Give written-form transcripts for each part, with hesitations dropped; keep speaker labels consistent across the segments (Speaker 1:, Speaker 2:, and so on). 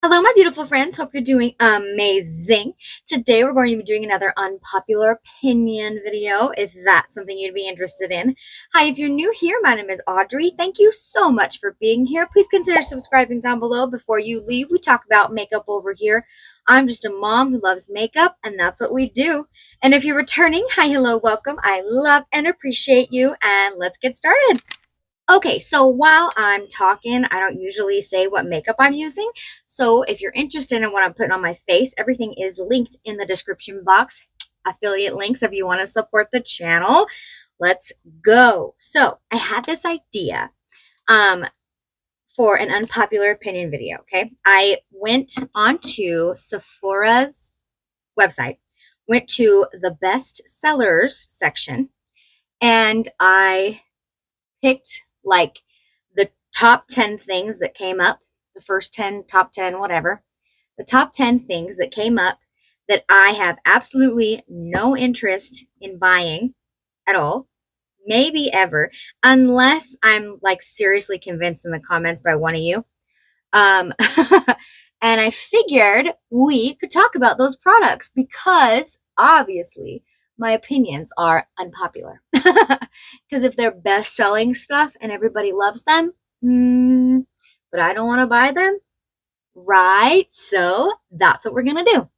Speaker 1: Hello, my beautiful friends. Hope you're doing amazing. Today, we're going to be doing another unpopular opinion video, if that's something you'd be interested in. Hi, if you're new here, my name is Audrey. Thank you so much for being here. Please consider subscribing down below before you leave. We talk about makeup over here. I'm just a mom who loves makeup, and that's what we do. And if you're returning, hi, hello, welcome. I love and appreciate you, and let's get started. Okay, so while I'm talking, I don't usually say what makeup I'm using. So if you're interested in what I'm putting on my face, everything is linked in the description box. Affiliate links if you want to support the channel. Let's go. So I had this idea um, for an unpopular opinion video, okay? I went onto Sephora's website, went to the best sellers section, and I picked like the top 10 things that came up, the first 10, top 10, whatever, the top 10 things that came up that I have absolutely no interest in buying at all, maybe ever, unless I'm like seriously convinced in the comments by one of you. Um, and I figured we could talk about those products because obviously my opinions are unpopular. Because if they're best selling stuff and everybody loves them, but I don't want to buy them, right? So that's what we're going to do.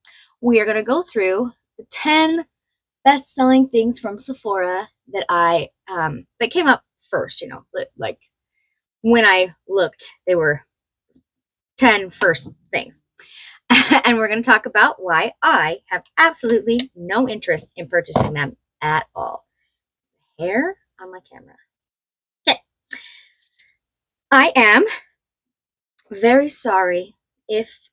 Speaker 1: We are going to go through the 10 best selling things from Sephora that that came up first, like when I looked, they were 10 first things. And we're going to talk about why I have absolutely no interest in purchasing them at all. Hair on my camera. Okay. I am very sorry if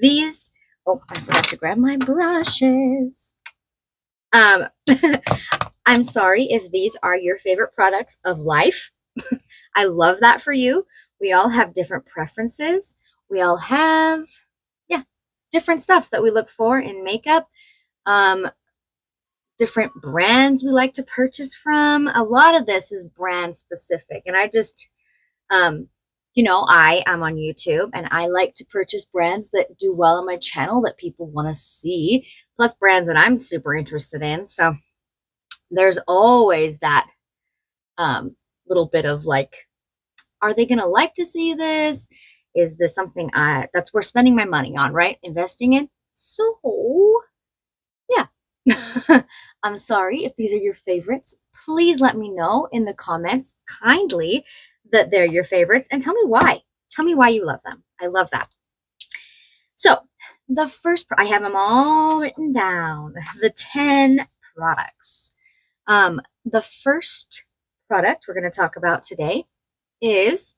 Speaker 1: these. Oh, I forgot to grab my brushes. I'm sorry if these are your favorite products of life. I love that for you. We all have different preferences. We all have, yeah, different stuff that we look for in makeup. Different brands we like to purchase from. A lot of this is brand specific. And I just, I am on YouTube and I like to purchase brands that do well on my channel that people want to see, plus brands that I'm super interested in. So there's always that little bit of like, are they going to like to see this? Is this something that's worth spending my money on, right? Investing in. So, yeah. I'm sorry if these are your favorites. Please let me know in the comments kindly that they're your favorites and tell me why. Tell me why you love them. I love that. So, the first, I have them all written down. The 10 products. The first product we're going to talk about today is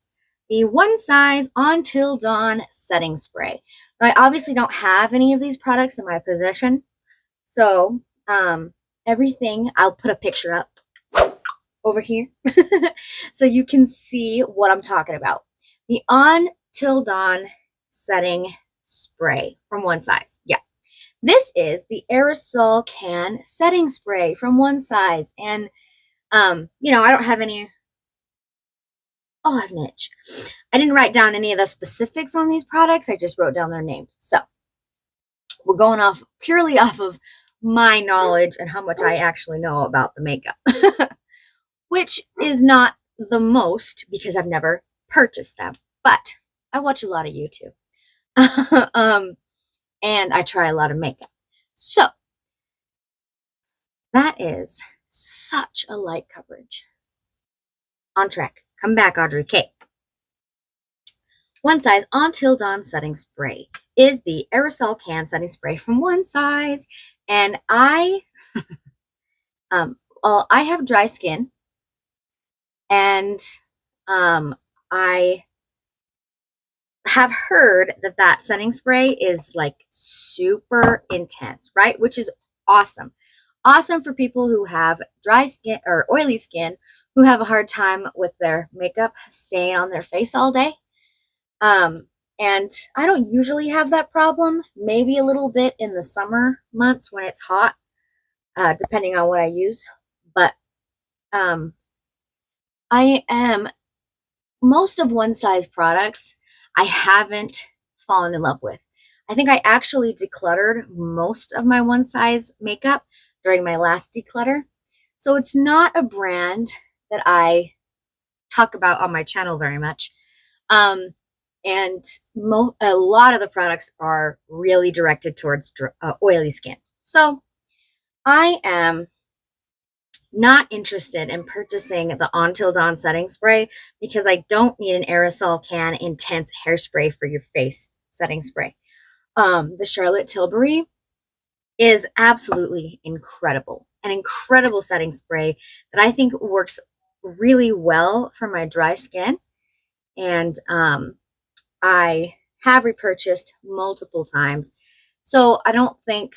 Speaker 1: the One Size Until Dawn Setting Spray. Now, I obviously don't have any of these products in my possession, so everything, I'll put a picture up over here so you can see what I'm talking about. The On Till Dawn Setting Spray from One Size. Yeah. This is the aerosol can setting spray from One Size. And, I don't have any. Oh, I have an itch. I didn't write down any of the specifics on these products. I just wrote down their names. So we're going off purely off of my knowledge and how much I actually know about the makeup, which is not the most because I've never purchased them, but I watch a lot of YouTube and I try a lot of makeup. So that is such a light coverage. On track. Come back, Audrey. Okay. One Size Until Dawn Setting Spray is the aerosol can setting spray from One Size. And I have dry skin, and I have heard that setting spray is like super intense, right? Which is awesome. Awesome for people who have dry skin or oily skin, who have a hard time with their makeup staying on their face all day. And I don't usually have that problem, maybe a little bit in the summer months when it's hot, depending on what I use. But I am, most of One Size products, I haven't fallen in love with. I think I actually decluttered most of my one size makeup during my last declutter. So it's not a brand that I talk about on my channel very much. And a lot of the products are really directed towards oily skin. So I am not interested in purchasing the Until Dawn setting spray because I don't need an aerosol can intense hairspray for your face setting spray. The Charlotte Tilbury is absolutely incredible. An incredible setting spray that I think works really well for my dry skin. And I have repurchased multiple times. So I don't think,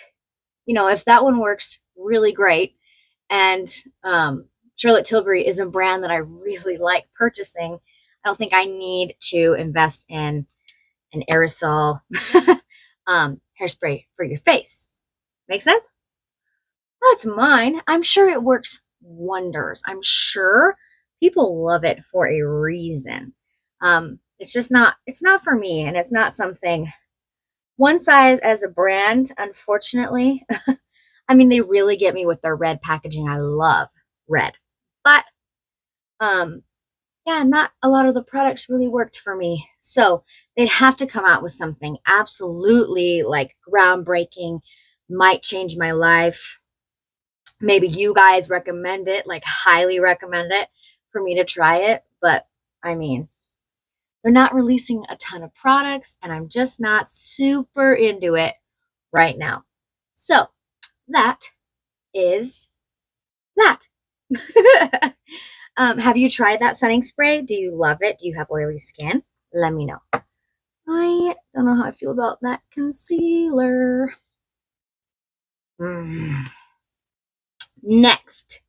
Speaker 1: if that one works really great, and Charlotte Tilbury is a brand that I really like purchasing, I don't think I need to invest in an aerosol hairspray for your face. Make sense? That's mine. I'm sure it works wonders. I'm sure people love it for a reason. It's not for me, and it's not something one size as a brand, unfortunately. I mean, they really get me with their red packaging. I love red. But yeah, not a lot of the products really worked for me. So they'd have to come out with something absolutely like groundbreaking, might change my life. Maybe you guys recommend it, like highly recommend it for me to try it. But I mean, they're not releasing a ton of products, and I'm just not super into it right now. So that is that. Have you tried that setting spray? Do you love it? Do you have oily skin? Let me know. I don't know how I feel about that concealer. Next,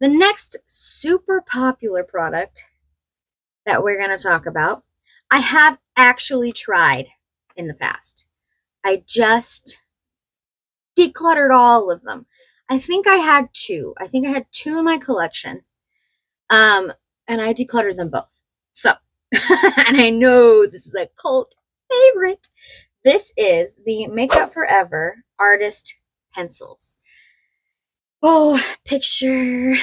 Speaker 1: the next super popular product that we're going to talk about, I have actually tried in the past. I just decluttered all of them. I think I had two. I think I had two in my collection. And I decluttered them both. So, and I know this is a cult favorite. This is the Makeup Forever Artist Pencils. Oh, picture.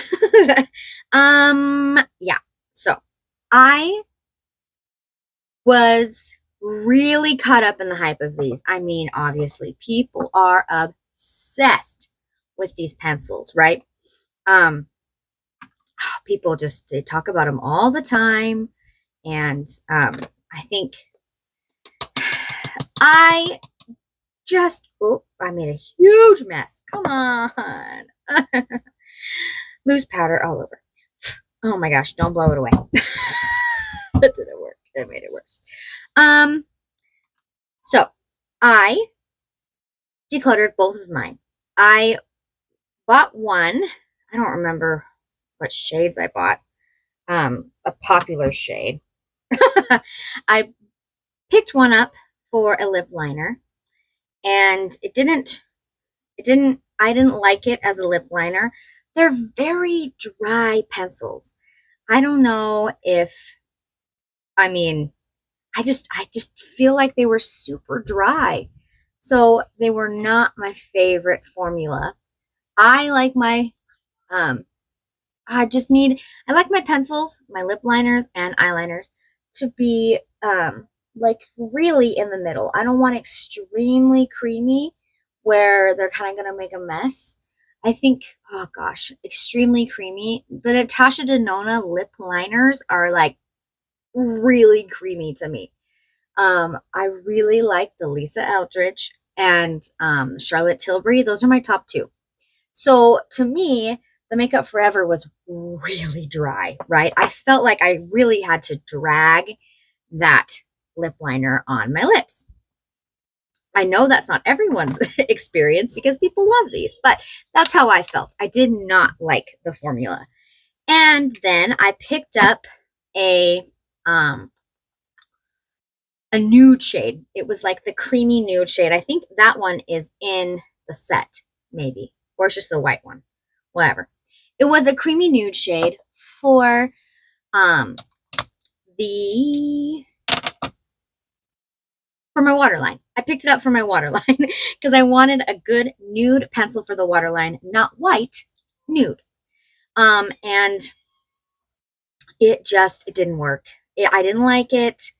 Speaker 1: Yeah. So I was really caught up in the hype of these. I mean, obviously, people are obsessed with these pencils, right? People they talk about them all the time. And I think I made a huge mess. Come on. Loose powder all over. Oh my gosh, don't blow it away. That didn't work. It made it worse. So I decluttered both of mine. I bought one. I don't remember what shades I bought. A popular shade. I picked one up for a lip liner, and I didn't like it as a lip liner. They're very dry pencils. I don't know if, I mean, I just feel like they were super dry. So they were not my favorite formula. I like my, I like my pencils, my lip liners and eyeliners to be, like really in the middle. I don't want extremely creamy where they're kind of going to make a mess. I think, oh gosh, extremely creamy. The Natasha Denona lip liners are like really creamy to me. I really like the Lisa Eldridge and Charlotte Tilbury. Those are my top two. So to me, the Makeup Forever was really dry, right? I felt like I really had to drag that lip liner on my lips. I know that's not everyone's experience because people love these, but that's how I felt. I did not like the formula. And then I picked up a nude shade. It was like the creamy nude shade. I think that one is in the set, maybe, or it's just the white one, whatever. It was a creamy nude shade for for my waterline. I picked it up for my waterline because I wanted a good nude pencil for the waterline, not white, nude. And it didn't work. I didn't like it.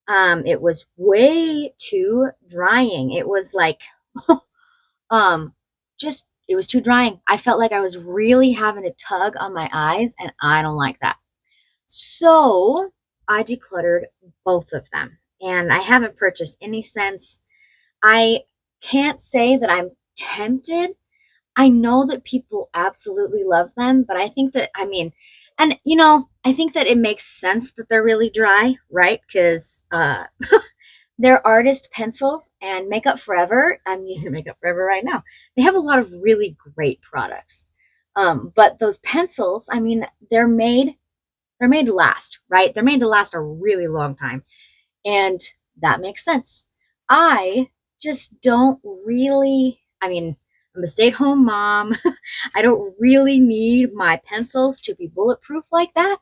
Speaker 1: It was way too drying. It was like, it was too drying. I felt like I was really having to tug on my eyes, and I don't like that. So I decluttered both of them, and I haven't purchased any since. I can't say that I'm tempted. I know that people absolutely love them, but I think that, and I think that it makes sense that they're really dry, right? Because they're artist pencils, and Makeup Forever, I'm using Makeup Forever right now. They have a lot of really great products. But those pencils, they're made to last, right? They're made to last a really long time. And that makes sense. I just don't really, I'm a stay-at-home mom. I don't really need my pencils to be bulletproof like that.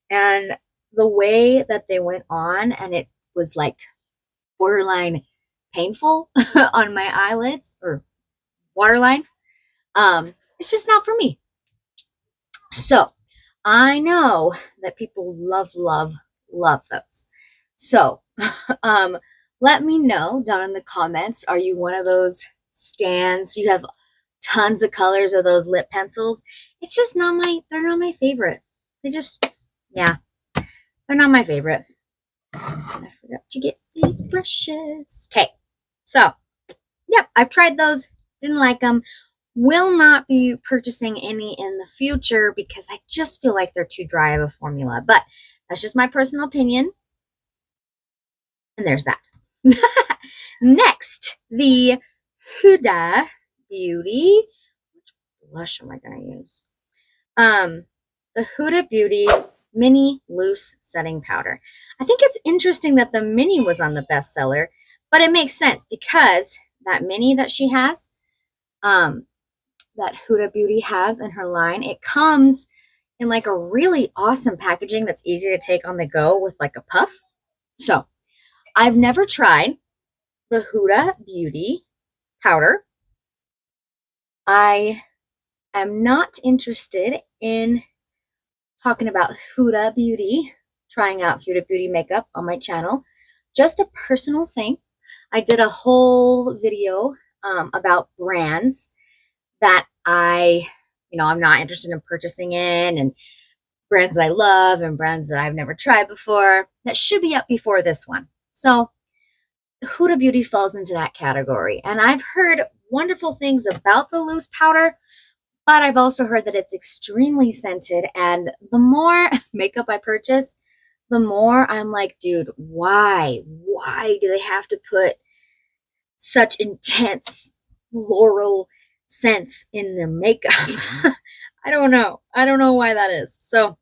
Speaker 1: And the way that they went on, and it was like borderline painful on my eyelids or waterline, it's just not for me. So I know that people love those. So let me know down in the comments, are you one of those stands? Do you have tons of colors of those lip pencils? It's just they're not my favorite. Yeah, they're not my favorite. I forgot to get these brushes. Okay, so yep, I've tried those, didn't like them. Will not be purchasing any in the future because I just feel like they're too dry of a formula, but that's just my personal opinion. And there's that. Next, the Huda Beauty. Which blush am I going to use? The Huda Beauty Mini Loose Setting Powder. I think it's interesting that the mini was on the bestseller, but it makes sense because that mini that she has, that Huda Beauty has in her line, it comes in like a really awesome packaging that's easy to take on the go with like a puff. So I've never tried the Huda Beauty powder. I am not interested in talking about Huda Beauty, trying out Huda Beauty makeup on my channel. Just a personal thing. I did a whole video about brands that I'm not interested in purchasing in, and brands that I love and brands that I've never tried before. That should be up before this one. So Huda Beauty falls into that category. And I've heard wonderful things about the loose powder, but I've also heard that it's extremely scented. And the more makeup I purchase, the more I'm like, dude, why? Why do they have to put such intense floral scents in their makeup? I don't know. I don't know why that is. So,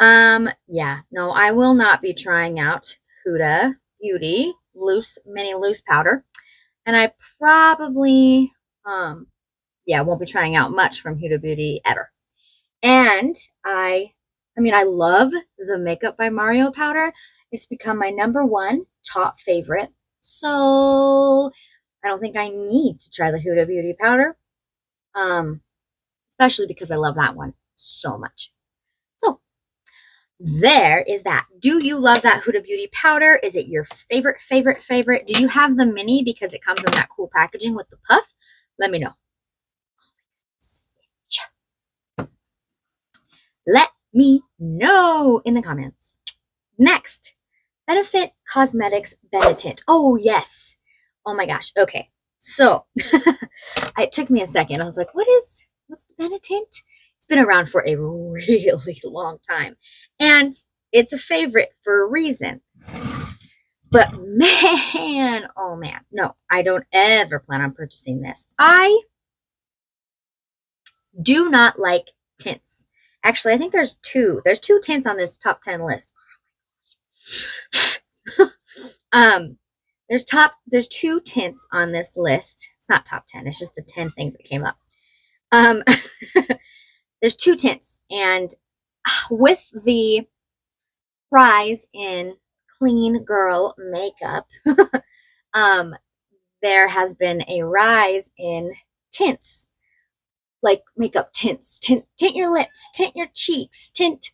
Speaker 1: yeah, no, I will not be trying out Huda Beauty mini loose powder. And I probably, won't be trying out much from Huda Beauty ever. And I love the Makeup by Mario powder. It's become my #1 top favorite. So I don't think I need to try the Huda Beauty powder. Especially because I love that one so much. So there is that. Do you love that Huda Beauty powder? Is it your favorite? Do you have the mini because it comes in that cool packaging with the puff? Let me know. Let me know in the comments. Next, Benefit Cosmetics Benetint. Oh, yes. Oh my gosh. Okay. So it took me a second. I was like, what's the Benetint? It's been around for a really long time. And it's a favorite for a reason. But man, oh man. No, I don't ever plan on purchasing this. I do not like tints. Actually, I think there's two. There's 2 tints on this top 10 list. There's 2 tints on this list. It's not top 10. It's just the 10 things that came up. There's 2 tints, and with the rise in clean girl makeup, there has been a rise in tints, like makeup tints. Tint your lips, tint your cheeks, tint,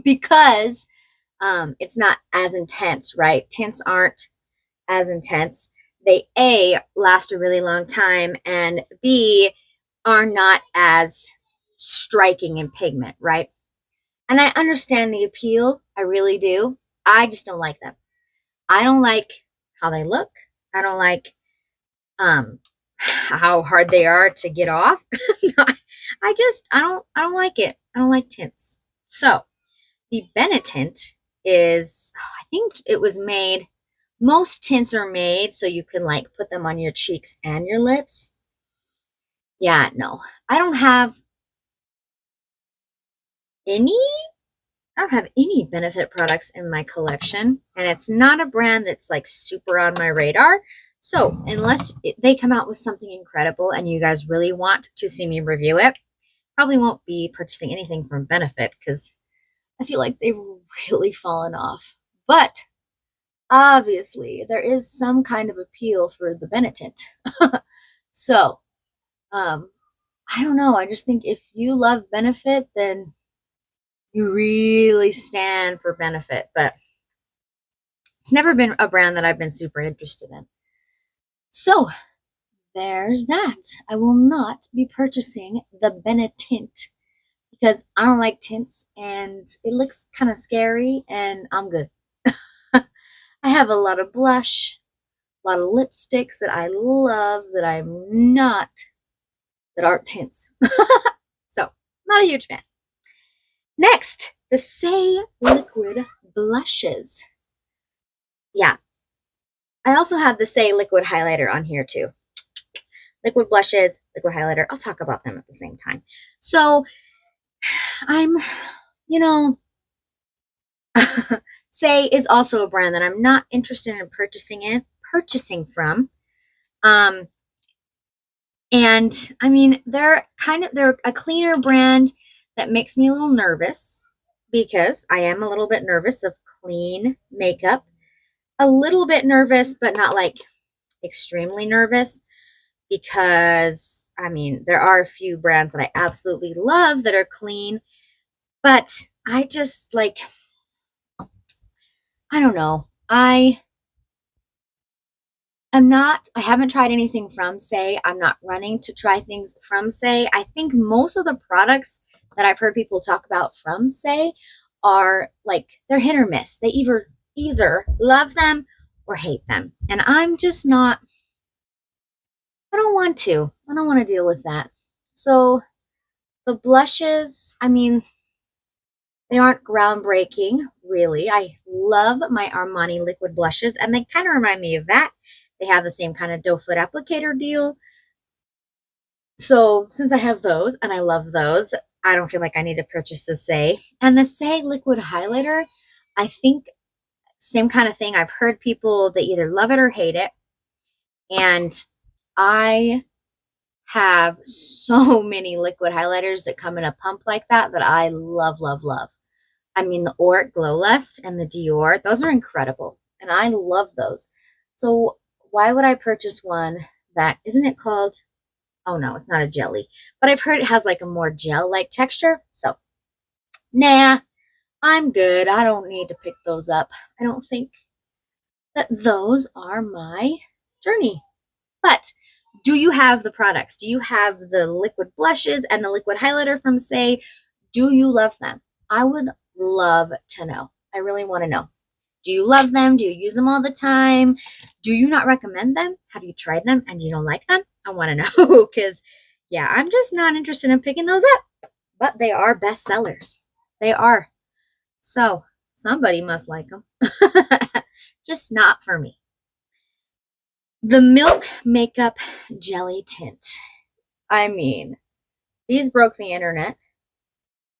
Speaker 1: because it's not as intense, right? Tints aren't as intense. They A, last a really long time, and B, are not as striking in pigment, right? And I understand the appeal. I really do. I just don't like them. I don't like how they look. I don't like how hard they are to get off. I don't like it. I don't like tints. So the Benetint is, I think it was made, most tints are made so you can like put them on your cheeks and your lips. Yeah, no. I don't have any I don't have any Benefit products in my collection, and it's not a brand that's like super on my radar. So unless they come out with something incredible and you guys really want to see me review it, probably won't be purchasing anything from Benefit because I feel like they've really fallen off. But obviously, there is some kind of appeal for the Benetint. So, um, I don't know. I just think if you love Benefit, then you really stand for Benefit. But it's never been a brand that I've been super interested in. So, there's that. I will not be purchasing the Benetint because I don't like tints and it looks kind of scary and I'm good. I have a lot of blush, a lot of lipsticks that I love that I'm not, that aren't tints. So, not a huge fan. Next, the Say Liquid Blushes. Yeah. I also have the Say Liquid Highlighter on here too. Liquid blushes, liquid highlighter. I'll talk about them at the same time. So, I'm, you know, Say is also a brand that I'm not interested in purchasing from. And I mean, they're a cleaner brand that makes me a little nervous because I am a little bit nervous of clean makeup. A little bit nervous, but not like extremely nervous because I mean, there are a few brands that I absolutely love that are clean, but I just like, I don't know. I haven't tried anything from Say. I'm not running to try things from Say. I think most of the products that I've heard people talk about from Say are like, they're hit or miss. They either love them or hate them. And I'm just not, I don't want to. I don't want to deal with that. So the blushes, I mean, they aren't groundbreaking, really. I love my Armani liquid blushes, and they kind of remind me of that. They have the same kind of doe foot applicator deal. So since I have those, and I love those, I don't feel like I need to purchase the Say. And the Say liquid highlighter, I think same kind of thing. I've heard people that either love it or hate it. And I have so many liquid highlighters that come in a pump like that I love, love, love. I mean, the Auric Glow Lust and the Dior, those are incredible. And I love those. So why would I purchase one that, isn't it called, oh no, it's not a jelly, but I've heard it has like a more gel-like texture. So, nah, I'm good. I don't need to pick those up. I don't think that those are my journey. But do you have the products? Do you have the liquid blushes and the liquid highlighter from Say? Do you love them? I would love to know. I really want to know. Do you love them? Do you use them all the time? Do you not recommend them? Have you tried them and you don't like them? I want to know because, yeah, I'm just not interested in picking those up. But they are bestsellers. They are. So somebody must like them. Just not for me. The Milk Makeup Jelly Tint. I mean, these broke the internet.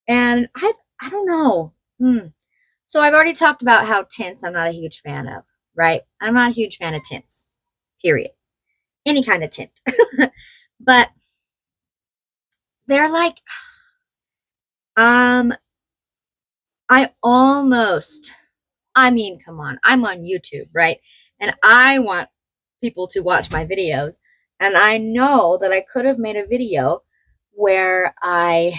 Speaker 1: And I don't know. So I've already talked about how tints I'm not a huge fan of, right? I'm not a huge fan of tints, period. Any kind of tint. But they're like, I almost I mean, come on, I'm on YouTube, right? And I want people to watch my videos. And I know that I could have made a video where I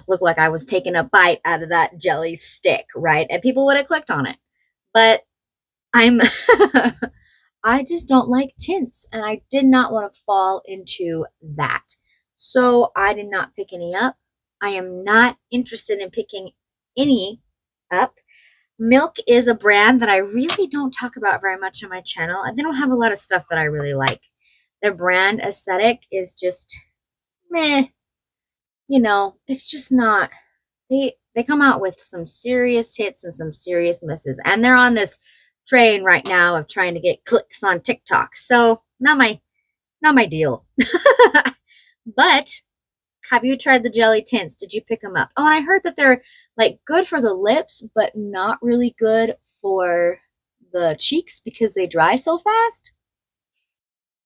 Speaker 1: looked like I was taking a bite out of that jelly stick, right? And people would have clicked on it. But I'm I just don't like tints, and I did not want to fall into that. So I did not pick any up. I am not interested in picking any up. Milk is a brand that I really don't talk about very much on my channel, and they don't have a lot of stuff that I really like. Their brand aesthetic is just meh. You know, it's just not. They come out with some serious hits and some serious misses, and they're on this train right now of trying to get clicks on TikTok. So not my deal. But have you tried the jelly tints? Did you pick them up? Oh, and I heard that they're like good for the lips, but not really good for the cheeks because they dry so fast.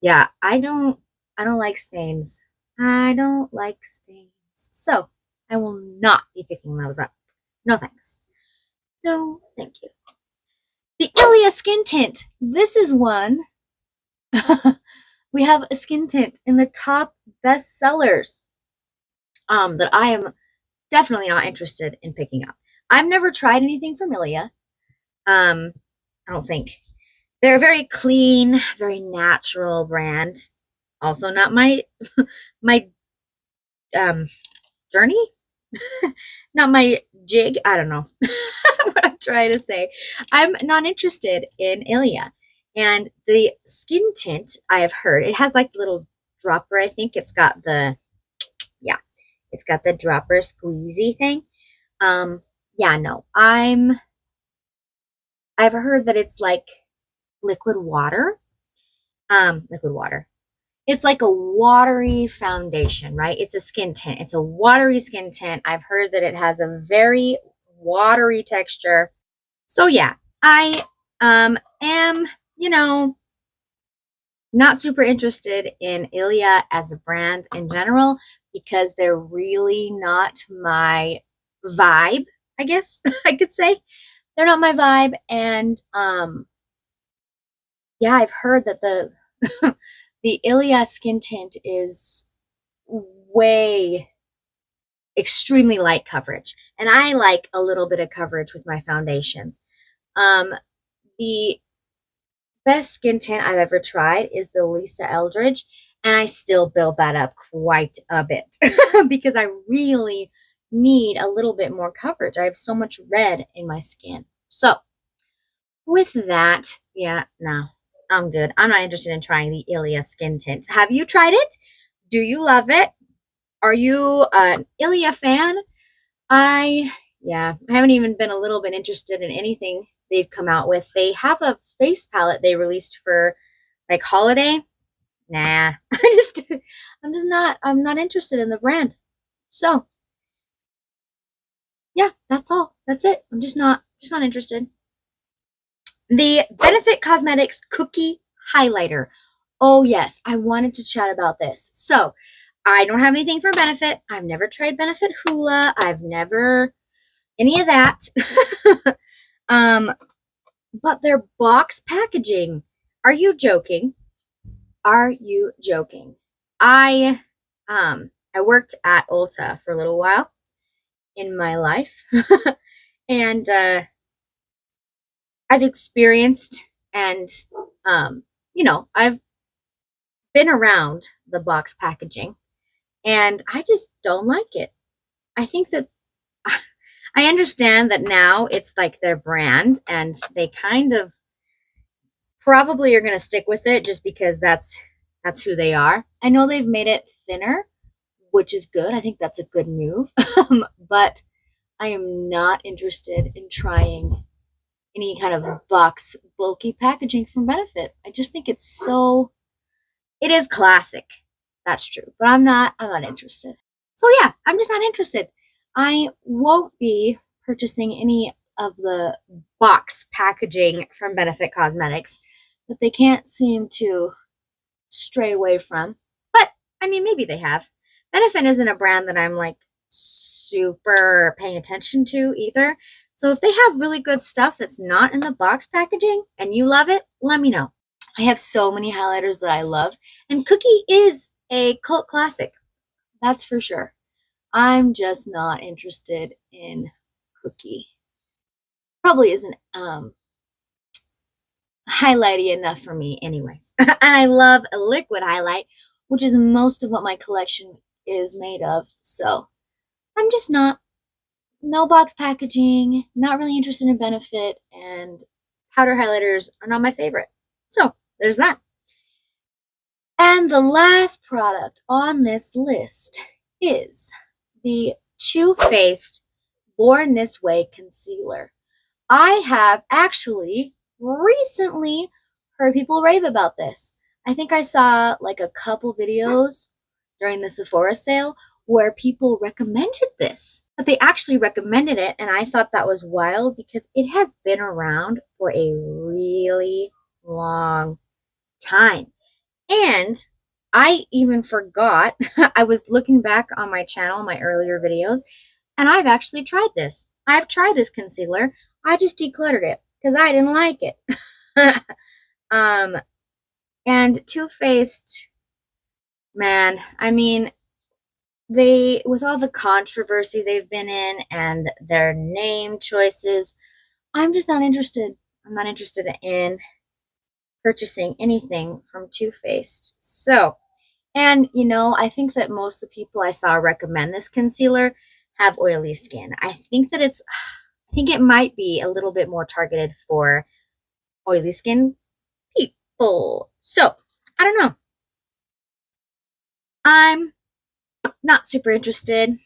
Speaker 1: Yeah, I don't like stains. I don't like stains. So I will not be picking those up. No thanks. No, thank you. The Ilia skin tint. This is one. We have a skin tint in the top best sellers that I am definitely not interested in picking up. I've never tried anything from Ilia. I don't think. They're a very clean, very natural brand. Also not my my journey. Not my jig. I don't know what I'm trying to say. I'm not interested in Ilia. And the skin tint, I have heard, it has like the little dropper. I think it's got the, yeah, it's got the dropper squeezy thing. Yeah, no, I've heard that it's like liquid water. Liquid water. It's like a watery foundation, right? It's a skin tint. It's a watery skin tint. I've heard that it has a very watery texture. So yeah, I am, you know, not super interested in Ilia as a brand in general because they're really not my vibe, I guess I could say. They're not my vibe. And yeah, I've heard that the the Ilia skin tint is way extremely light coverage. And I like a little bit of coverage with my foundations. The best skin tint I've ever tried is the Lisa Eldridge, and I still build that up quite a bit because I really need a little bit more coverage. I have so much red in my skin. So with that, yeah, no, I'm good. I'm not interested in trying the Ilia skin tint. Have you tried it? Do you love it? Are you an Ilia fan? Yeah, I haven't even been a little bit interested in anything they've come out with. They have a face palette they released for like holiday. Nah, I'm not interested in the brand. So yeah, that's all. That's it. I'm just not interested. The Benefit Cosmetics Cookie Highlighter. Oh yes, I wanted to chat about this. So I don't have anything for Benefit. I've never tried Benefit Hoola. I've never any of that. But their box packaging. Are you joking? Are you joking? I I worked at Ulta for a little while in my life. And I've experienced and you know, I've been around the box packaging and I just don't like it. I think that I understand that now it's like their brand and they kind of probably are going to stick with it just because that's who they are. I know they've made it thinner, which is good. I think that's a good move. But I am not interested in trying any kind of box bulky packaging from Benefit. I just think it is classic. That's true. But I'm not interested. So yeah, I'm just not interested. I won't be purchasing any of the box packaging from Benefit Cosmetics that they can't seem to stray away from. But I mean, maybe they have. Benefit isn't a brand that I'm like super paying attention to either. So if they have really good stuff that's not in the box packaging and you love it, let me know. I have so many highlighters that I love, and Cookie is a cult classic. That's for sure. I'm just not interested in Cookie. Probably isn't highlighty enough for me anyways. And I love a liquid highlight, which is most of what my collection is made of. So I'm just not, no box packaging, not really interested in benefit, and powder highlighters are not my favorite. So there's that. And the last product on this list is the Too Faced Born This Way Concealer. I have actually recently heard people rave about this. I think I saw like a couple videos during the Sephora sale where people recommended this, but they actually recommended it, and I thought that was wild because it has been around for a really long time. And I even forgot, I was looking back on my channel, my earlier videos, and I've actually tried this. I've tried this concealer. I just decluttered it because I didn't like it. And Too Faced, man, I mean, they, with all the controversy they've been in and their name choices, I'm just not interested. I'm not interested in purchasing anything from Too Faced. So, and you know, I think that most of the people I saw recommend this concealer have oily skin. I think it might be a little bit more targeted for oily skin people. So, I don't know. I'm not super interested.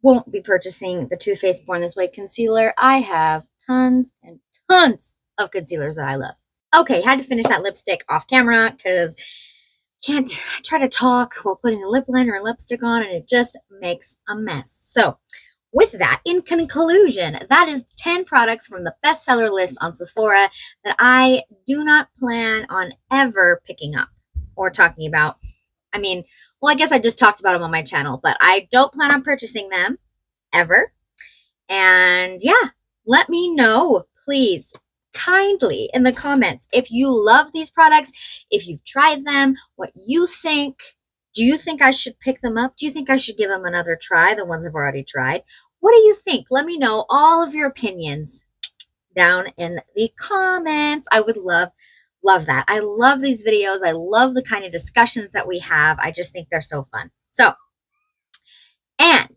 Speaker 1: Won't be purchasing the Too Faced Born This Way concealer. I have tons and tons of concealers that I love. Okay, had to finish that lipstick off camera because can't try to talk while putting a lip liner and lipstick on, and it just makes a mess. So with that, in conclusion, that is 10 products from the bestseller list on Sephora that I do not plan on ever picking up or talking about. I mean, well, I guess I just talked about them on my channel, but I don't plan on purchasing them ever. And yeah, let me know, please, kindly in the comments if you love these products, if you've tried them, what you think. Do you think I should pick them up? Do you think I should give them another try, the ones I've already tried? What do you think? Let me know all of your opinions down in the comments. I would love that. I love these videos. I love the kind of discussions that we have. I just think they're so fun. So, and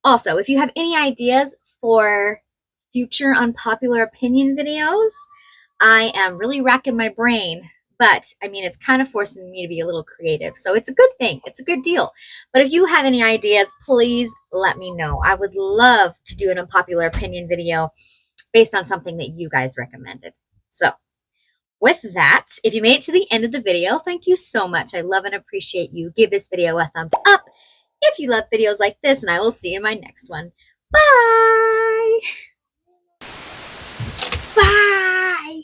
Speaker 1: also, if you have any ideas for future unpopular opinion videos, I am really racking my brain, but I mean, it's kind of forcing me to be a little creative. So it's a good thing. It's a good deal. But if you have any ideas, please let me know. I would love to do an unpopular opinion video based on something that you guys recommended. So with that, if you made it to the end of the video, thank you so much. I love and appreciate you. Give this video a thumbs up if you love videos like this, and I will see you in my next one. Bye! Bye!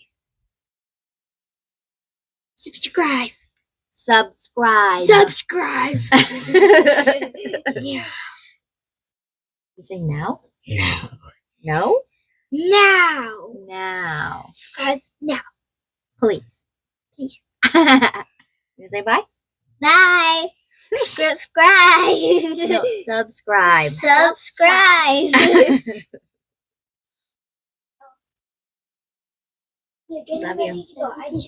Speaker 1: Subscribe. Subscribe. Subscribe. Yeah. You say now? No. No? Now. Now. Subscribe now. Please. Please. You say bye? Bye. Subscribe. No, subscribe. Subscribe. Love you.